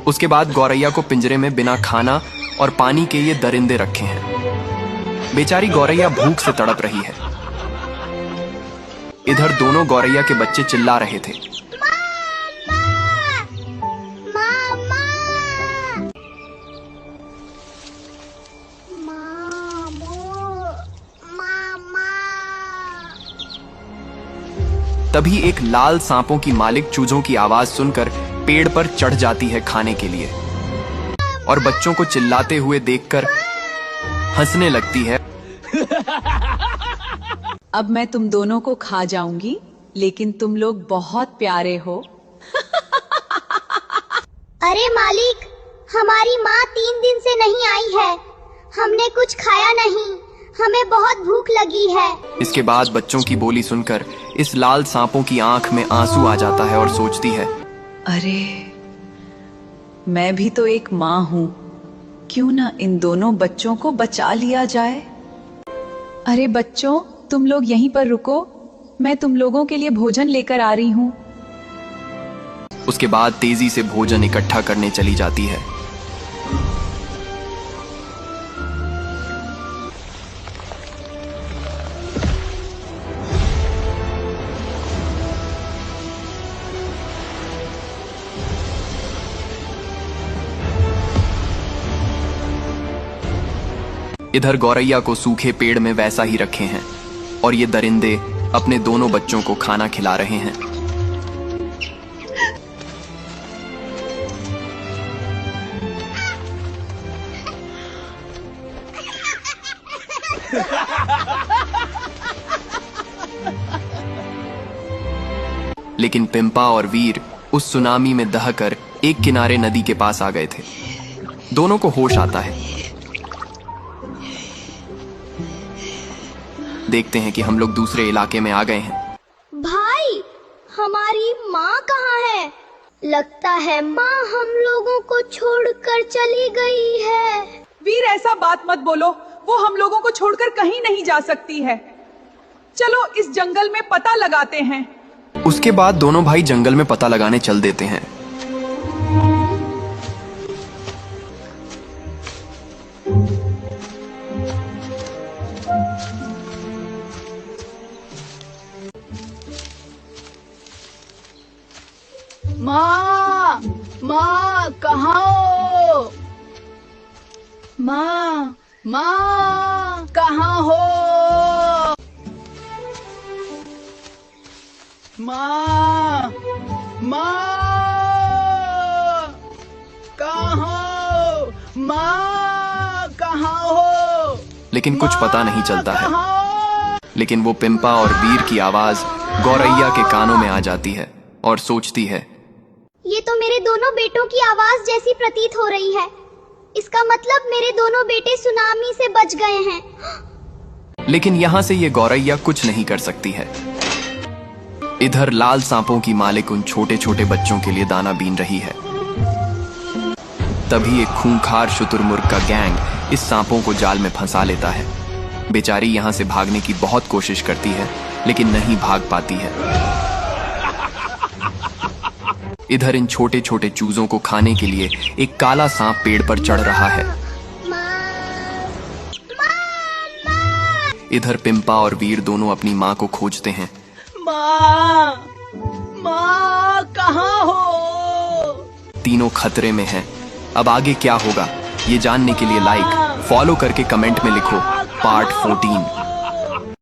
उसके बाद गौरैया को पिंजरे में बिना खाना और पानी के ये दरिंदे रखे हैं। बेचारी गौरैया भूख से तड़प रही है। इधर दोनों गौरैया के बच्चे चिल्ला रहे थे। तभी एक लाल सांपों की मालिक चूजों की आवाज सुनकर पेड़ पर चढ़ जाती है खाने के लिए और बच्चों को चिल्लाते हुए देखकर हंसने लगती है। अब मैं तुम दोनों को खा जाऊंगी, लेकिन तुम लोग बहुत प्यारे हो। अरे मालिक, हमारी माँ 3 दिन से नहीं आई है। हमने कुछ खाया नहीं, हमें बहुत भूख लगी है। इसके बाद बच्चों की बोली सुनकर इस लाल सांपों की आंख में आंसू आ जाता है और सोचती है, अरे मैं भी तो एक माँ हूँ, क्यों ना इन दोनों बच्चों को बचा लिया जाए। अरे बच्चों, तुम लोग यहीं पर रुको, मैं तुम लोगों के लिए भोजन लेकर आ रही हूँ। उसके बाद तेजी से भोजन इकट्ठा करने चली जाती है। इधर गौरैया को सूखे पेड़ में वैसा ही रखे हैं और ये दरिंदे अपने दोनों बच्चों को खाना खिला रहे हैं। लेकिन पिंपा और वीर उस सुनामी में दहकर एक किनारे नदी के पास आ गए थे। दोनों को होश आता है। देखते हैं कि हम लोग दूसरे इलाके में आ गए हैं। भाई, हमारी माँ कहाँ है? लगता है माँ हम लोगों को छोड़कर चली गई है। वीर, ऐसा बात मत बोलो, वो हम लोगों को छोड़कर कहीं नहीं जा सकती है। चलो इस जंगल में पता लगाते हैं। उसके बाद दोनों भाई जंगल में पता लगाने चल देते हैं। माँ, माँ कहाँ हो? माँ, माँ कहाँ हो? माँ, माँ कहाँ हो? माँ कहाँ हो? लेकिन कुछ पता नहीं चलता है। लेकिन वो पिंपा और वीर की आवाज गौरैया के कानों में आ जाती है और सोचती है, ये तो मेरे दोनों बेटों की आवाज जैसी प्रतीत हो रही है। इसका मतलब मेरे दोनों बेटे सुनामी से बच गए हैं। लेकिन यहाँ से ये गौरैया कुछ नहीं कर सकती है। इधर लाल सांपों की मालिक उन छोटे छोटे बच्चों के लिए दाना बीन रही है। तभी एक खूंखार शुतुरमुर्ग का गैंग इस सांपों को जाल में फंसा लेता है। बेचारी यहाँ से भागने की बहुत कोशिश करती है, लेकिन नहीं भाग पाती है। इधर इन छोटे छोटे चूजों को खाने के लिए एक काला सांप पेड़ पर चढ़ रहा है। इधर पिंपा और वीर दोनों अपनी माँ को खोजते हैं। माँ, माँ कहाँ हो? तीनों खतरे में हैं। अब आगे क्या होगा ये जानने के लिए लाइक, फॉलो करके कमेंट में लिखो पार्ट 14।